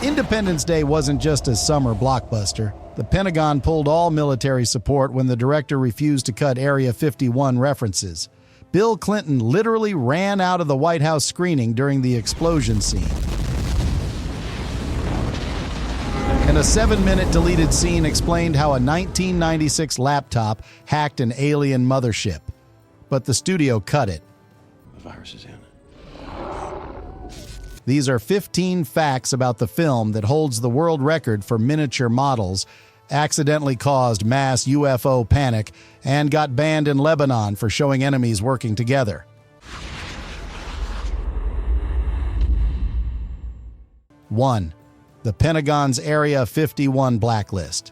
Independence Day wasn't just a summer blockbuster. The Pentagon pulled all military support when the director refused to cut Area 51 references. Bill Clinton literally ran out of the White House screening during the explosion scene. And a 7-minute deleted scene explained how a 1996 laptop hacked an alien mothership. But the studio cut it. The virus is in. These are 15 facts about the film that holds the world record for miniature models, accidentally caused mass UFO panic, and got banned in Lebanon for showing enemies working together. 1. The Pentagon's Area 51 blacklist.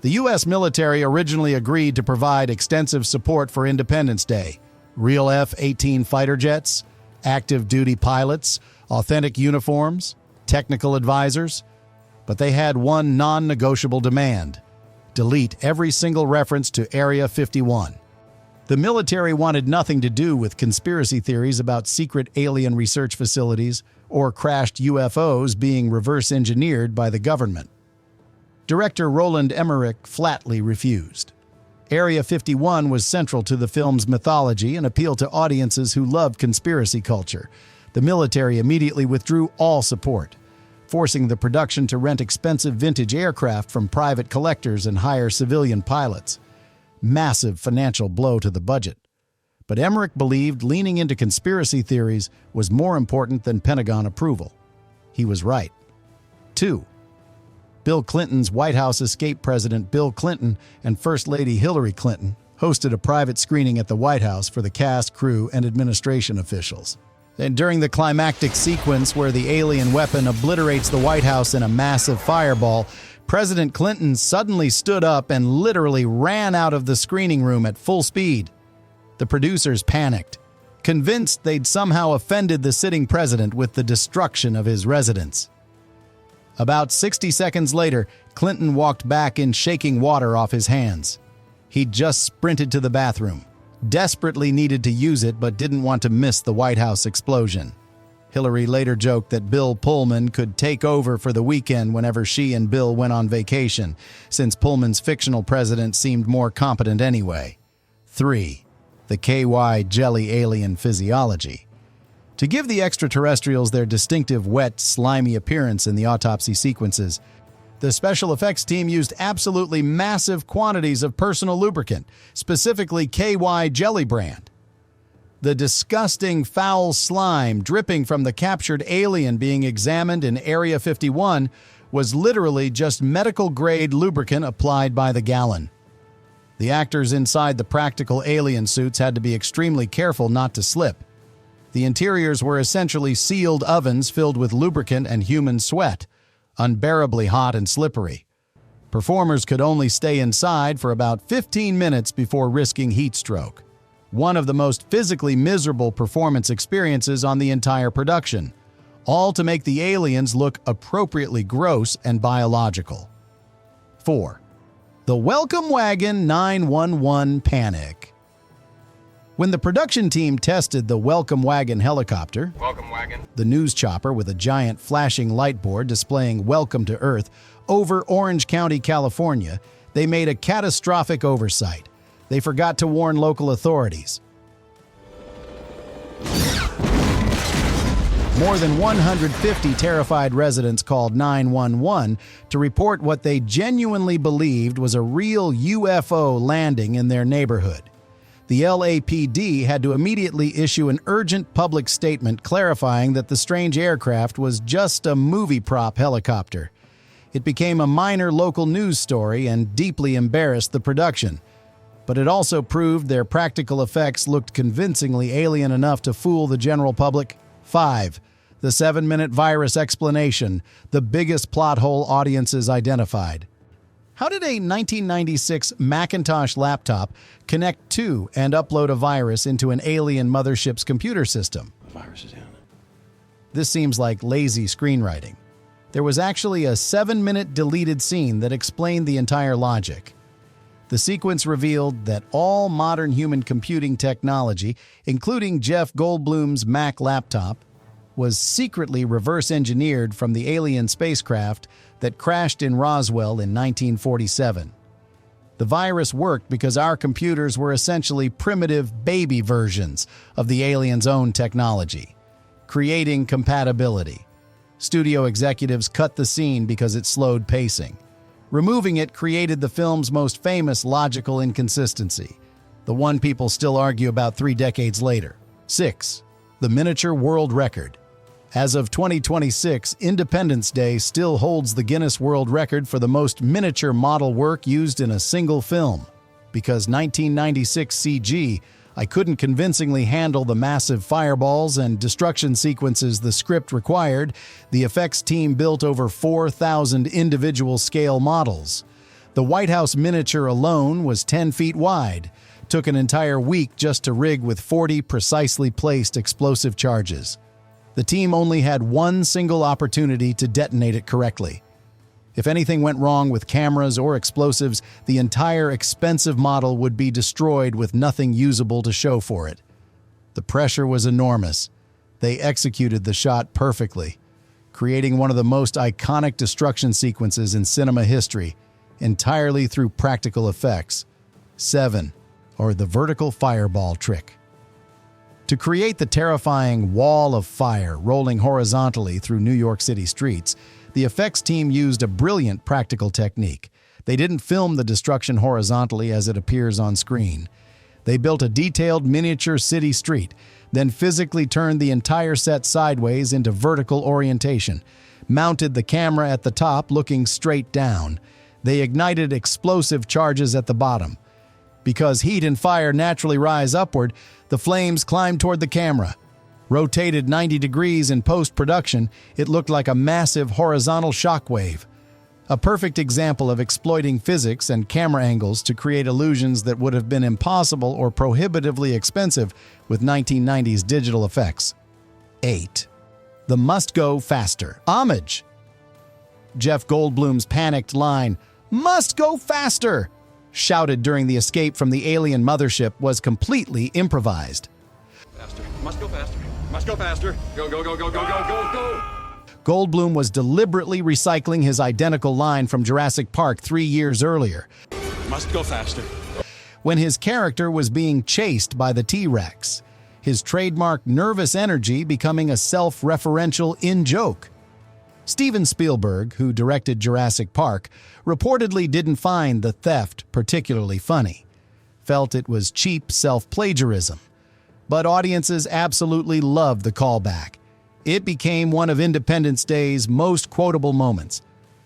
The U.S. military originally agreed to provide extensive support for Independence Day. Real F-18 fighter jets, active duty pilots, authentic uniforms, technical advisors. But they had one non-negotiable demand: delete every single reference to Area 51. The military wanted nothing to do with conspiracy theories about secret alien research facilities or crashed UFOs being reverse-engineered by the government. Director Roland Emmerich flatly refused. Area 51 was central to the film's mythology and appealed to audiences who loved conspiracy culture. The military immediately withdrew all support, forcing the production to rent expensive vintage aircraft from private collectors and hire civilian pilots. Massive financial blow to the budget. But Emmerich believed leaning into conspiracy theories was more important than Pentagon approval. He was right. 2. Bill Clinton's White House escape President Bill Clinton and First Lady Hillary Clinton hosted a private screening at the White House for the cast, crew, and administration officials. And during the climactic sequence where the alien weapon obliterates the White House in a massive fireball, President Clinton suddenly stood up and literally ran out of the screening room at full speed. The producers panicked, convinced they'd somehow offended the sitting president with the destruction of his residence. About 60 seconds later, Clinton walked back in shaking water off his hands. He'd just sprinted to the bathroom, desperately needed to use it but didn't want to miss the White House explosion. Hillary later joked that Bill Pullman could take over for the weekend whenever she and Bill went on vacation, since Pullman's fictional president seemed more competent anyway. 3. The KY jelly alien physiology. To give the extraterrestrials their distinctive wet, slimy appearance in the autopsy sequences, the special effects team used absolutely massive quantities of personal lubricant, specifically KY Jelly brand. The disgusting, foul slime dripping from the captured alien being examined in Area 51 was literally just medical-grade lubricant applied by the gallon. The actors inside the practical alien suits had to be extremely careful not to slip. The interiors were essentially sealed ovens filled with lubricant and human sweat, unbearably hot and slippery. Performers could only stay inside for about 15 minutes before risking heat stroke. One of the most physically miserable performance experiences on the entire production, all to make the aliens look appropriately gross and biological. 4. The Welcome Wagon 911 panic. When the production team tested the Welcome Wagon helicopter, the news chopper with a giant flashing light board displaying Welcome to Earth, over Orange County, California, they made a catastrophic oversight. They forgot to warn local authorities. More than 150 terrified residents called 911 to report what they genuinely believed was a real UFO landing in their neighborhood. The LAPD had to immediately issue an urgent public statement clarifying that the strange aircraft was just a movie prop helicopter. It became a minor local news story and deeply embarrassed the production. But it also proved their practical effects looked convincingly alien enough to fool the general public. 5. The 7-minute virus explanation, the biggest plot hole audiences identified. How did a 1996 Macintosh laptop connect to and upload a virus into an alien mothership's computer system? The virus is in. This seems like lazy screenwriting. There was actually a 7-minute deleted scene that explained the entire logic. The sequence revealed that all modern human computing technology, including Jeff Goldblum's Mac laptop, was secretly reverse-engineered from the alien spacecraft that crashed in Roswell in 1947. The virus worked because our computers were essentially primitive baby versions of the aliens' own technology, creating compatibility. Studio executives cut the scene because it slowed pacing. Removing it created the film's most famous logical inconsistency, the one people still argue about 3 decades later. 6. The miniature world record. As of 2026, Independence Day still holds the Guinness World Record for the most miniature model work used in a single film. Because 1996 CG, I couldn't convincingly handle the massive fireballs and destruction sequences the script required, the effects team built over 4,000 individual scale models. The White House miniature alone was 10 feet wide. Took an entire week just to rig with 40 precisely placed explosive charges. The team only had one single opportunity to detonate it correctly. If anything went wrong with cameras or explosives, the entire expensive model would be destroyed with nothing usable to show for it. The pressure was enormous. They executed the shot perfectly, creating one of the most iconic destruction sequences in cinema history, entirely through practical effects. 7. Or the vertical fireball trick. To create the terrifying wall of fire rolling horizontally through New York City streets, the effects team used a brilliant practical technique. They didn't film the destruction horizontally as it appears on screen. They built a detailed miniature city street, then physically turned the entire set sideways into vertical orientation, mounted the camera at the top looking straight down. They ignited explosive charges at the bottom. Because heat and fire naturally rise upward, the flames climbed toward the camera. Rotated 90 degrees in post-production, it looked like a massive horizontal shockwave. A perfect example of exploiting physics and camera angles to create illusions that would have been impossible or prohibitively expensive with 1990s digital effects. 8. The must go faster. Homage. Jeff Goldblum's panicked line, "Must go faster!" shouted during the escape from the alien mothership was completely improvised. Faster. Must go faster. Must go faster. Go, go, go, go, go, go, go, go. Goldblum was deliberately recycling his identical line from Jurassic Park 3 years earlier, Must go faster. when his character was being chased by the T-Rex, his trademark nervous energy becoming a self-referential in-joke. Steven Spielberg, who directed Jurassic Park, reportedly didn't find the theft particularly funny, felt it was cheap self-plagiarism. But audiences absolutely loved the callback. It became one of Independence Day's most quotable moments,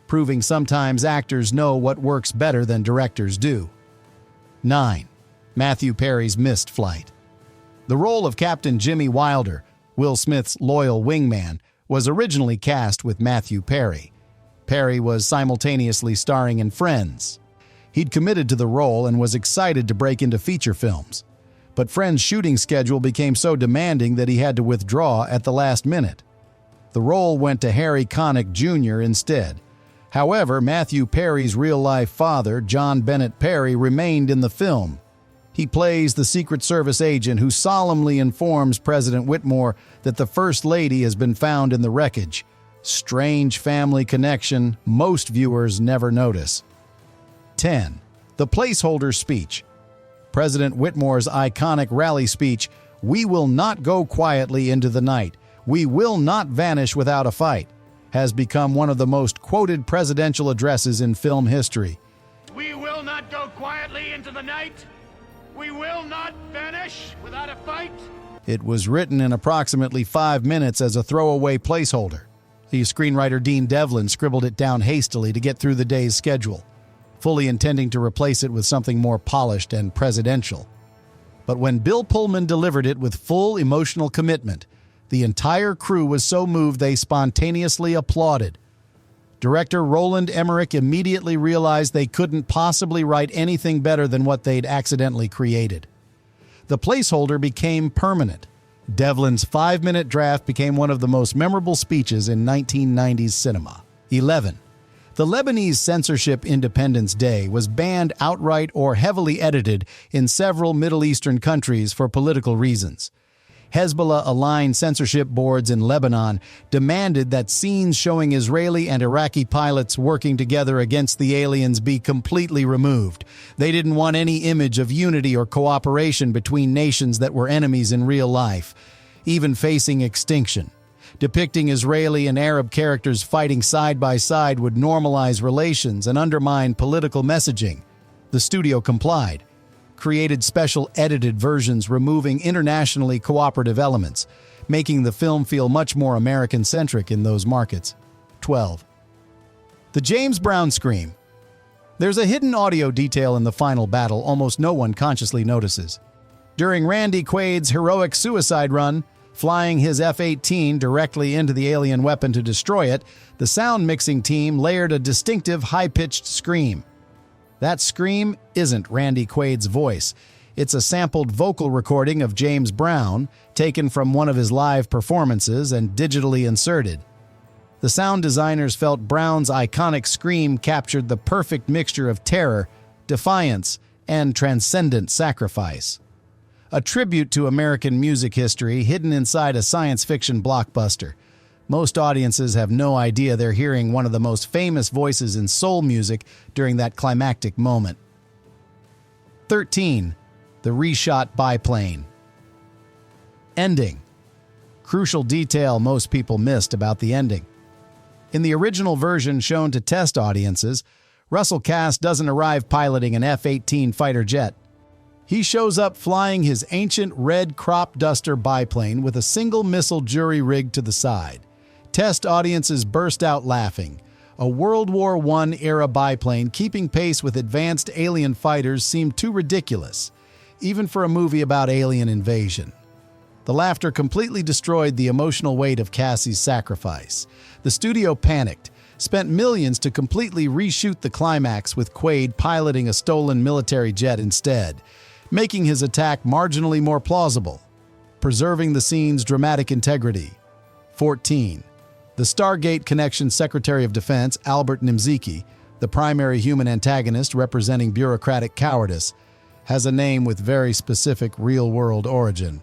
proving sometimes actors know what works better than directors do. 9. Matthew Perry's missed flight. The role of Captain Jimmy Wilder, Will Smith's loyal wingman, was originally cast with Matthew Perry. Perry was simultaneously starring in Friends. He'd committed to the role and was excited to break into feature films. But Friends' shooting schedule became so demanding that he had to withdraw at the last minute. The role went to Harry Connick Jr. instead. However, Matthew Perry's real-life father, John Bennett Perry, remained in the film. He plays the Secret Service agent who solemnly informs President Whitmore that the First Lady has been found in the wreckage. Strange family connection most viewers never notice. 10. The Placeholder Speech. President Whitmore's iconic rally speech, "We will not go quietly into the night. We will not vanish without a fight," has become one of the most quoted presidential addresses in film history. We will not go quietly into the night. We will not vanish without a fight. It was written in approximately 5 minutes as a throwaway placeholder. The screenwriter Dean Devlin scribbled it down hastily to get through the day's schedule, fully intending to replace it with something more polished and presidential. But when Bill Pullman delivered it with full emotional commitment, the entire crew was so moved they spontaneously applauded. Director Roland Emmerich immediately realized they couldn't possibly write anything better than what they'd accidentally created. The placeholder became permanent. Devlin's 5-minute draft became one of the most memorable speeches in 1990s cinema. 11. The Lebanese Censorship Independence Day was banned outright or heavily edited in several Middle Eastern countries for political reasons. Hezbollah-aligned censorship boards in Lebanon demanded that scenes showing Israeli and Iraqi pilots working together against the aliens be completely removed. They didn't want any image of unity or cooperation between nations that were enemies in real life, even facing extinction. Depicting Israeli and Arab characters fighting side by side would normalize relations and undermine political messaging. The studio complied, created special edited versions removing internationally cooperative elements, making the film feel much more American-centric in those markets. 12. The James Brown Scream. There's a hidden audio detail in the final battle almost no one consciously notices. During Randy Quaid's heroic suicide run, flying his F-18 directly into the alien weapon to destroy it, the sound mixing team layered a distinctive high-pitched scream. That scream isn't Randy Quaid's voice. It's a sampled vocal recording of James Brown, taken from one of his live performances and digitally inserted. The sound designers felt Brown's iconic scream captured the perfect mixture of terror, defiance, and transcendent sacrifice. A tribute to American music history hidden inside a science fiction blockbuster. Most audiences have no idea they're hearing one of the most famous voices in soul music during that climactic moment. 13. The Reshot Biplane. Ending. Crucial detail most people missed about the ending. In the original version shown to test audiences, Russell Cass doesn't arrive piloting an F-18 fighter jet. He shows up flying his ancient red crop duster biplane with a single missile jury-rig to the side. Test audiences burst out laughing. A World War I-era biplane keeping pace with advanced alien fighters seemed too ridiculous, even for a movie about alien invasion. The laughter completely destroyed the emotional weight of Cassie's sacrifice. The studio panicked, spent millions to completely reshoot the climax with Quaid piloting a stolen military jet instead, making his attack marginally more plausible, preserving the scene's dramatic integrity. 14. The Stargate Connection Secretary of Defense, Albert Nimziki, the primary human antagonist representing bureaucratic cowardice, has a name with very specific real-world origin.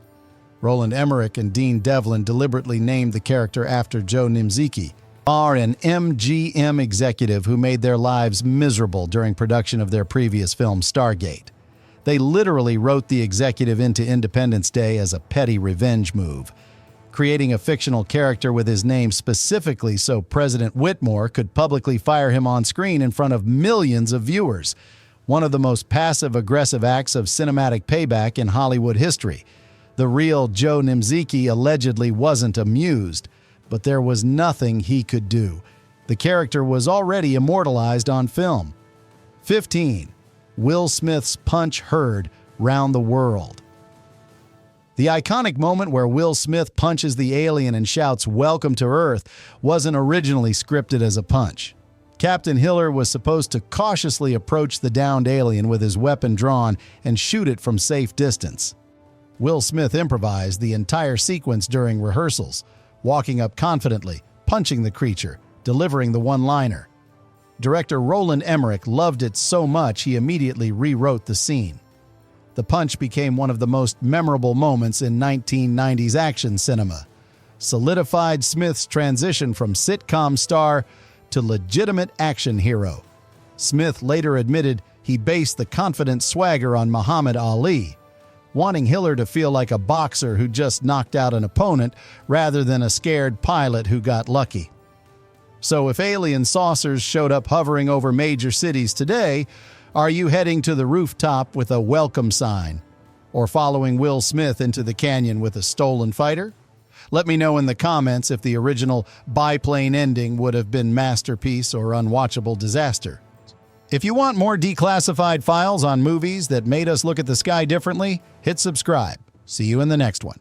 Roland Emmerich and Dean Devlin deliberately named the character after Joe Nimziki, an MGM executive who made their lives miserable during production of their previous film Stargate. They literally wrote the executive into Independence Day as a petty revenge move, creating a fictional character with his name specifically so President Whitmore could publicly fire him on screen in front of millions of viewers, one of the most passive-aggressive acts of cinematic payback in Hollywood history. The real Joe Nimziki allegedly wasn't amused, but there was nothing he could do. The character was already immortalized on film. 15. Will Smith's punch heard round the world. The iconic moment where Will Smith punches the alien and shouts, "Welcome to Earth," wasn't originally scripted as a punch. Captain Hiller was supposed to cautiously approach the downed alien with his weapon drawn and shoot it from safe distance. Will Smith improvised the entire sequence during rehearsals, walking up confidently, punching the creature, delivering the one-liner. Director Roland Emmerich loved it so much he immediately rewrote the scene. The punch became one of the most memorable moments in 1990s action cinema, solidified Smith's transition from sitcom star to legitimate action hero. Smith later admitted he based the confident swagger on Muhammad Ali, wanting Hiller to feel like a boxer who just knocked out an opponent rather than a scared pilot who got lucky. So if alien saucers showed up hovering over major cities today, are you heading to the rooftop with a welcome sign? Or following Will Smith into the canyon with a stolen fighter? Let me know in the comments if the original biplane ending would have been masterpiece or unwatchable disaster. If you want more declassified files on movies that made us look at the sky differently, hit subscribe. See you in the next one.